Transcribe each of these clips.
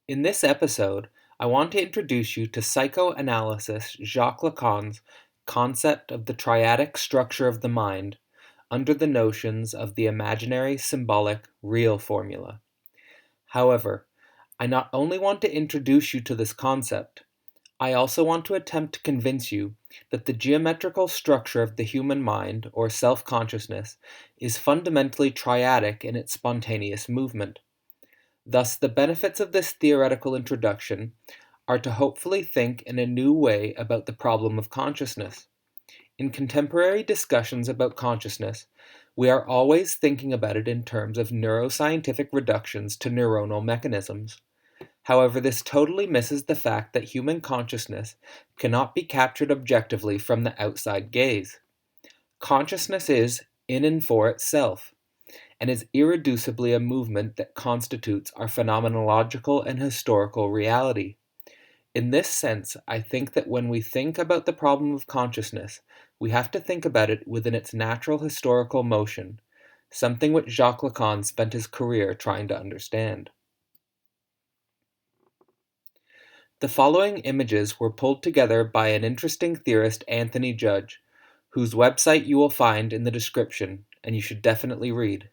In this episode, I want to introduce you to psychoanalyst Jacques Lacan's concept of the triadic structure of the mind under the notions of the imaginary, symbolic, real formula. However, I not only want to introduce you to this concept, I also want to attempt to convince you that the geometrical structure of the human mind, or self-consciousness, is fundamentally triadic in its spontaneous movement. Thus, the benefits of this theoretical introduction are to hopefully think in a new way about the problem of consciousness. In contemporary discussions about consciousness, we are always thinking about it in terms of neuroscientific reductions to neuronal mechanisms. However, this totally misses the fact that human consciousness cannot be captured objectively from the outside gaze. Consciousness is in and for itself, and is irreducibly a movement that constitutes our phenomenological and historical reality. In this sense, I think that when we think about the problem of consciousness, we have to think about it within its natural historical motion, something which Jacques Lacan spent his career trying to understand. The following images were pulled together by an interesting theorist, Anthony Judge, whose website you will find in the description, and you should definitely read.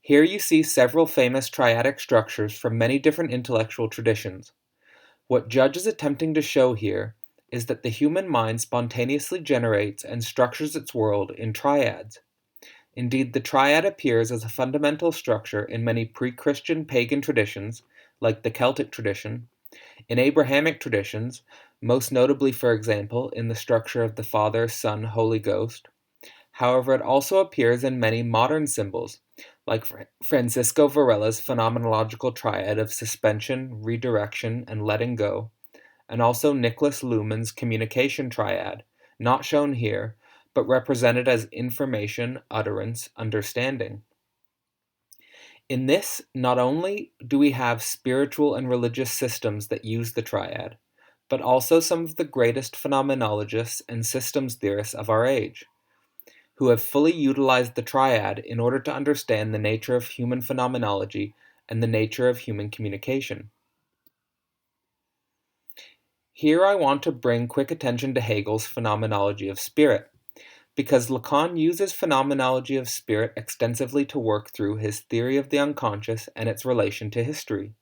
Here you see several famous triadic structures from many different intellectual traditions. What Judge is attempting to show here is that the human mind spontaneously generates and structures its world in triads. Indeed, the triad appears as a fundamental structure in many pre-Christian pagan traditions, like the Celtic tradition, in Abrahamic traditions, most notably, for example, in the structure of the Father, Son, Holy Ghost. However, it also appears in many modern symbols, like Francisco Varela's phenomenological triad of suspension, redirection, and letting go, and also Niklas Luhmann's communication triad, not shown here, but represented as information, utterance, understanding. In this, not only do we have spiritual and religious systems that use the triad, but also some of the greatest phenomenologists and systems theorists of our age, who have fully utilized the triad in order to understand the nature of human phenomenology and the nature of human communication. Here I want to bring quick attention to Hegel's phenomenology of spirit, because Lacan uses phenomenology of spirit extensively to work through his theory of the unconscious and its relation to history.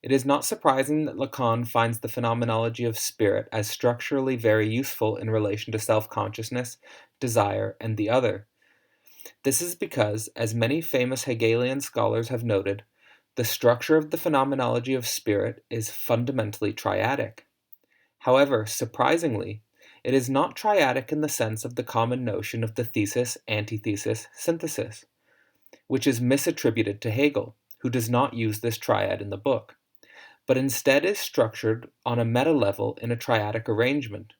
It is not surprising that Lacan finds the phenomenology of spirit as structurally very useful in relation to self-consciousness, desire, and the other. This is because, as many famous Hegelian scholars have noted, the structure of the phenomenology of spirit is fundamentally triadic. However, surprisingly, it is not triadic in the sense of the common notion of the thesis, antithesis, synthesis, which is misattributed to Hegel, who does not use this triad in the book, but instead is structured on a meta-level in a triadic arrangement.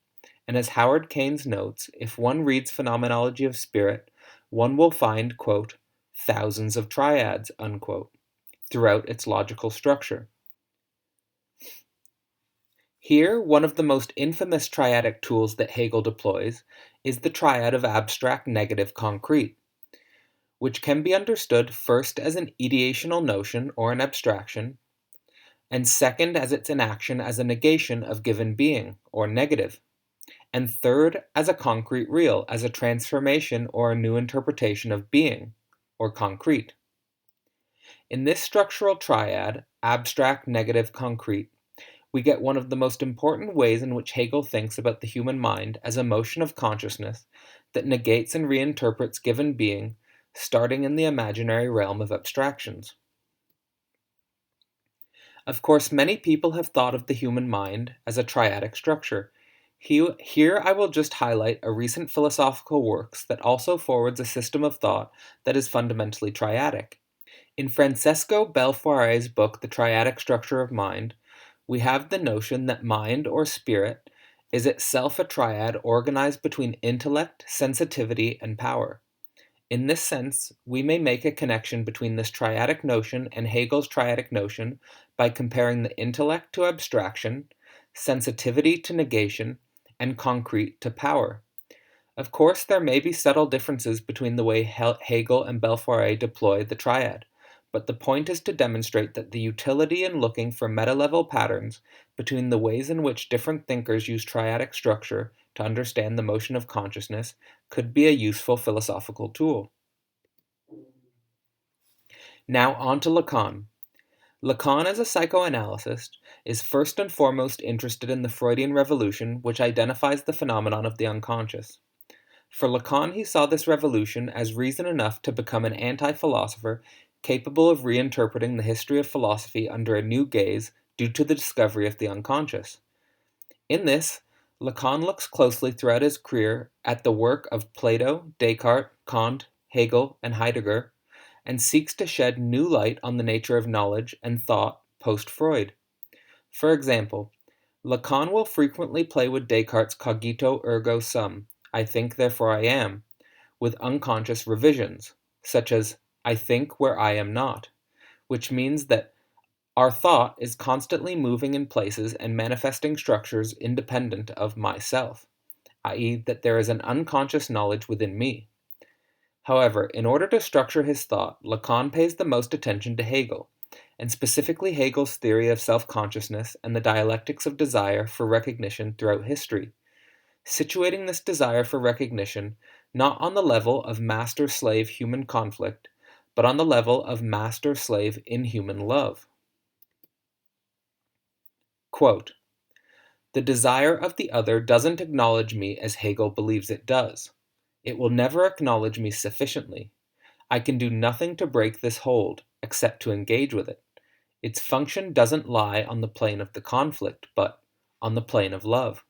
And as Howard Keynes notes, if one reads Phenomenology of Spirit, one will find, quote, thousands of triads, unquote, throughout its logical structure. Here, one of the most infamous triadic tools that Hegel deploys is the triad of abstract negative concrete, which can be understood first as an ideational notion or an abstraction, and second as its enaction as a negation of given being, or negative, and third as a concrete real, as a transformation or a new interpretation of being, or concrete. In this structural triad, abstract, negative, concrete, we get one of the most important ways in which Hegel thinks about the human mind as a motion of consciousness that negates and reinterprets given being, starting in the imaginary realm of abstractions. Of course, many people have thought of the human mind as a triadic structure. Here I will just highlight a recent philosophical works that also forwards a system of thought that is fundamentally triadic. In Francesco Belfiare's book, The Triadic Structure of Mind, we have the notion that mind, or spirit, is itself a triad organized between intellect, sensitivity, and power. In this sense, we may make a connection between this triadic notion and Hegel's triadic notion by comparing the intellect to abstraction, sensitivity to negation, and concrete to power. Of course, there may be subtle differences between the way Hegel and Belfoire deploy the triad, but the point is to demonstrate that the utility in looking for meta-level patterns between the ways in which different thinkers use triadic structure to understand the motion of consciousness could be a useful philosophical tool. Now on to Lacan. Lacan, as a psychoanalyst, is first and foremost interested in the Freudian revolution, which identifies the phenomenon of the unconscious. For Lacan, he saw this revolution as reason enough to become an anti-philosopher capable of reinterpreting the history of philosophy under a new gaze due to the discovery of the unconscious. In this, Lacan looks closely throughout his career at the work of Plato, Descartes, Kant, Hegel, and Heidegger, and seeks to shed new light on the nature of knowledge and thought post-Freud. For example, Lacan will frequently play with Descartes' cogito ergo sum, I think therefore I am, with unconscious revisions, such as I think where I am not, which means that our thought is constantly moving in places and manifesting structures independent of myself, i.e., that there is an unconscious knowledge within me. However, in order to structure his thought, Lacan pays the most attention to Hegel, and specifically Hegel's theory of self-consciousness and the dialectics of desire for recognition throughout history, situating this desire for recognition not on the level of master-slave human conflict, but on the level of master-slave inhuman love. Quote, "The desire of the other doesn't acknowledge me as Hegel believes it does. It will never acknowledge me sufficiently. I can do nothing to break this hold, except to engage with it. Its function doesn't lie on the plane of the conflict, but on the plane of love."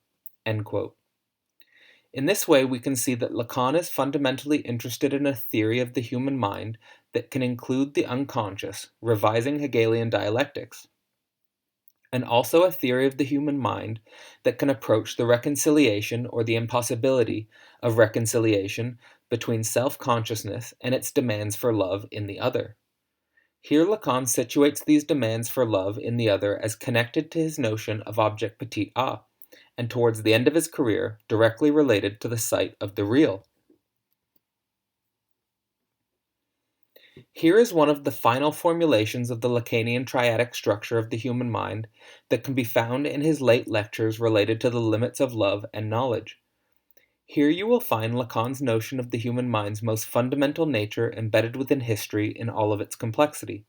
End quote. In this way, we can see that Lacan is fundamentally interested in a theory of the human mind that can include the unconscious, revising Hegelian dialectics, and also a theory of the human mind that can approach the reconciliation or the impossibility of reconciliation between self-consciousness and its demands for love in the other. Here Lacan situates these demands for love in the other as connected to his notion of object petit a, and towards the end of his career, directly related to the sight of the real. Here is one of the final formulations of the Lacanian triadic structure of the human mind that can be found in his late lectures related to the limits of love and knowledge. Here you will find Lacan's notion of the human mind's most fundamental nature embedded within history in all of its complexity.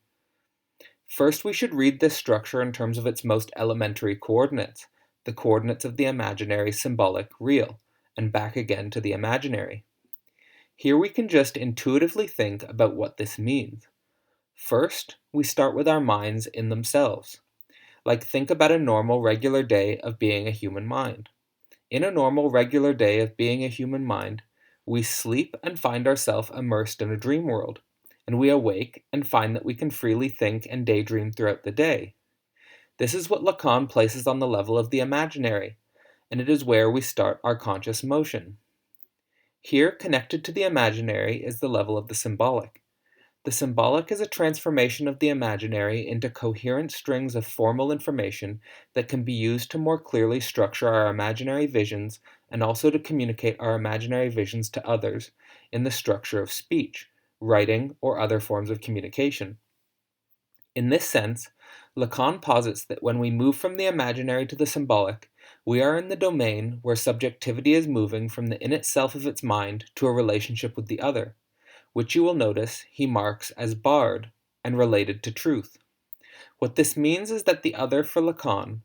First, we should read this structure in terms of its most elementary coordinates, the coordinates of the imaginary, symbolic, real, and back again to the imaginary. Here we can just intuitively think about what this means. First, we start with our minds in themselves. Like, think about a normal, regular day of being a human mind. In a normal, regular day of being a human mind, we sleep and find ourselves immersed in a dream world, and we awake and find that we can freely think and daydream throughout the day. This is what Lacan places on the level of the imaginary, and it is where we start our conscious motion. Here, connected to the imaginary, is the level of the symbolic. The symbolic is a transformation of the imaginary into coherent strings of formal information that can be used to more clearly structure our imaginary visions and also to communicate our imaginary visions to others in the structure of speech, writing, or other forms of communication. In this sense, Lacan posits that when we move from the imaginary to the symbolic, we are in the domain where subjectivity is moving from the in itself of its mind to a relationship with the other, which you will notice he marks as barred and related to truth. What this means is that the other for Lacan,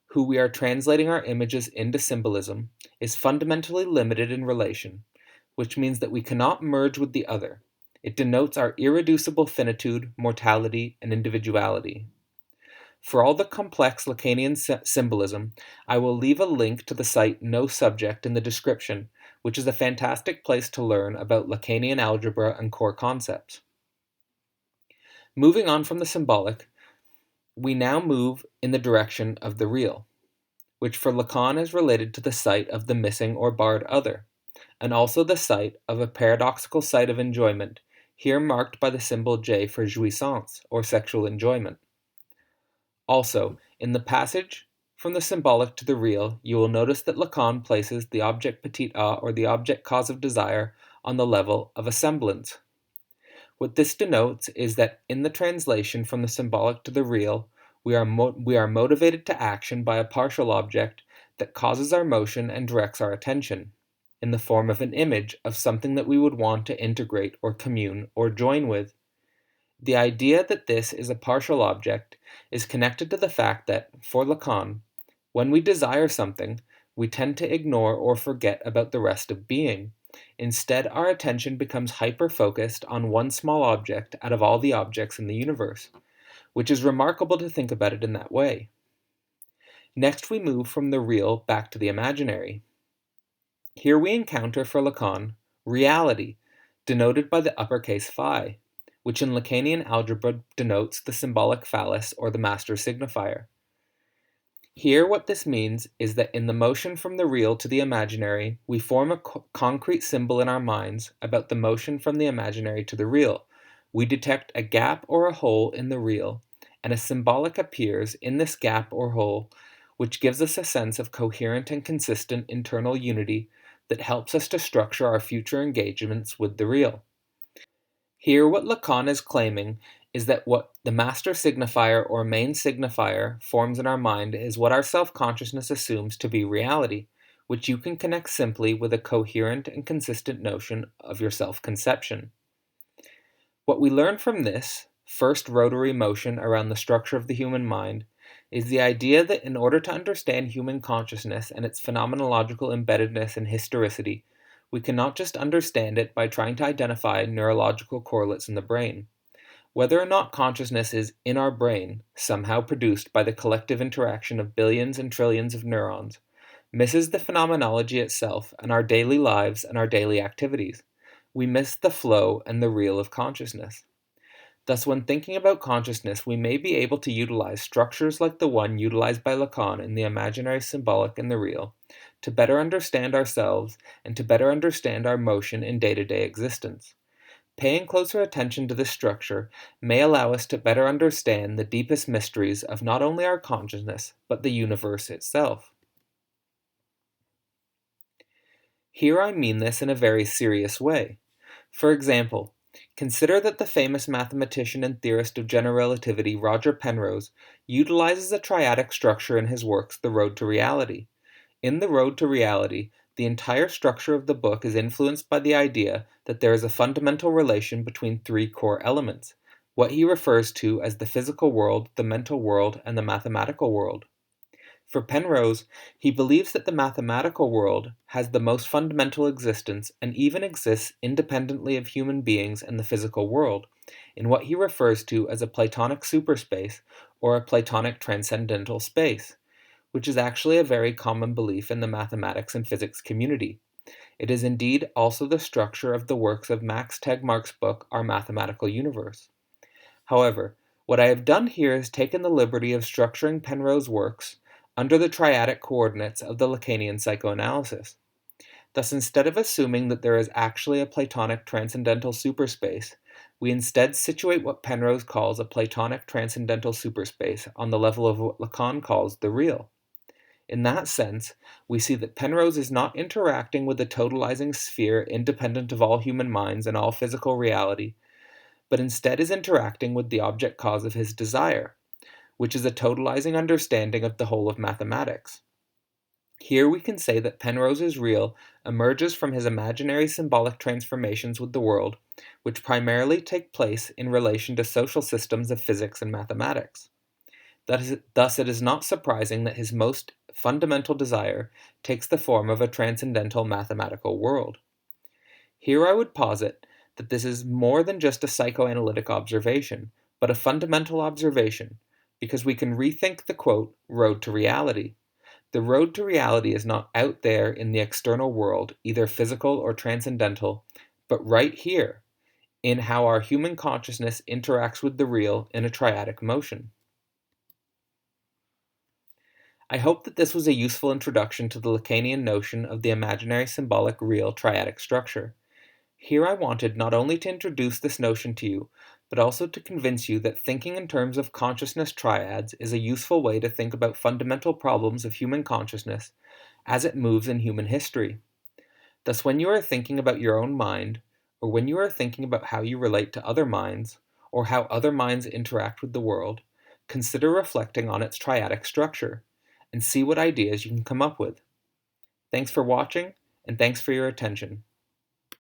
who we are translating our images into symbolism, is fundamentally limited in relation, which means that we cannot merge with the other. It denotes our irreducible finitude, mortality, and individuality. For all the complex Lacanian symbolism, I will leave a link to the site No Subject in the description, which is a fantastic place to learn about Lacanian algebra and core concepts. Moving on from the symbolic, we now move in the direction of the real, which for Lacan is related to the site of the missing or barred other, and also the site of a paradoxical site of enjoyment, here marked by the symbol J for jouissance, or sexual enjoyment. Also, in the passage from the symbolic to the real, you will notice that Lacan places the object petit a, or the object cause of desire, on the level of a semblance. What this denotes is that in the translation from the symbolic to the real, we are motivated to action by a partial object that causes our motion and directs our attention, in the form of an image of something that we would want to integrate or commune or join with. The idea that this is a partial object is connected to the fact that, for Lacan, when we desire something, we tend to ignore or forget about the rest of being. Instead, our attention becomes hyper-focused on one small object out of all the objects in the universe, which is remarkable to think about it in that way. Next, we move from the real back to the imaginary. Here we encounter for Lacan reality, denoted by the uppercase phi, which in Lacanian algebra denotes the symbolic phallus or the master signifier. Here what this means is that in the motion from the real to the imaginary, we form a concrete symbol in our minds about the motion from the imaginary to the real. We detect a gap or a hole in the real, and a symbolic appears in this gap or hole, which gives us a sense of coherent and consistent internal unity that helps us to structure our future engagements with the real. Here what Lacan is claiming is that what the master signifier or main signifier forms in our mind is what our self-consciousness assumes to be reality, which you can connect simply with a coherent and consistent notion of your self-conception. What we learn from this first rotary motion around the structure of the human mind is the idea that in order to understand human consciousness and its phenomenological embeddedness and historicity, we cannot just understand it by trying to identify neurological correlates in the brain. Whether or not consciousness is in our brain, somehow produced by the collective interaction of billions and trillions of neurons, misses the phenomenology itself and our daily lives and our daily activities. We miss the flow and the real of consciousness. Thus, when thinking about consciousness, we may be able to utilize structures like the one utilized by Lacan in the imaginary, symbolic, and the real to better understand ourselves and to better understand our motion in day-to-day existence. Paying closer attention to this structure may allow us to better understand the deepest mysteries of not only our consciousness, but the universe itself. Here I mean this in a very serious way. For example, consider that the famous mathematician and theorist of general relativity Roger Penrose utilizes a triadic structure in his works The Road to Reality. In The Road to Reality, the entire structure of the book is influenced by the idea that there is a fundamental relation between three core elements, what he refers to as the physical world, the mental world, and the mathematical world. For Penrose, he believes that the mathematical world has the most fundamental existence and even exists independently of human beings and the physical world, in what he refers to as a Platonic superspace or a Platonic transcendental space, which is actually a very common belief in the mathematics and physics community. It is indeed also the structure of the works of Max Tegmark's book, Our Mathematical Universe. However, what I have done here is taken the liberty of structuring Penrose's works under the triadic coordinates of the Lacanian psychoanalysis. Thus, instead of assuming that there is actually a Platonic transcendental superspace, we instead situate what Penrose calls a Platonic transcendental superspace on the level of what Lacan calls the real. In that sense, we see that Penrose is not interacting with a totalizing sphere independent of all human minds and all physical reality, but instead is interacting with the object cause of his desire, which is a totalizing understanding of the whole of mathematics. Here we can say that Penrose's real emerges from his imaginary symbolic transformations with the world, which primarily take place in relation to social systems of physics and mathematics. Thus, it is not surprising that his most fundamental desire takes the form of a transcendental mathematical world. Here I would posit that this is more than just a psychoanalytic observation, but a fundamental observation, because we can rethink the quote, road to reality. The road to reality is not out there in the external world, either physical or transcendental, but right here, in how our human consciousness interacts with the real in a triadic motion. I hope that this was a useful introduction to the Lacanian notion of the imaginary symbolic real triadic structure. Here I wanted not only to introduce this notion to you, but also to convince you that thinking in terms of consciousness triads is a useful way to think about fundamental problems of human consciousness as it moves in human history. Thus, when you are thinking about your own mind, or when you are thinking about how you relate to other minds, or how other minds interact with the world, consider reflecting on its triadic structure, and see what ideas you can come up with. Thanks for watching, and thanks for your attention.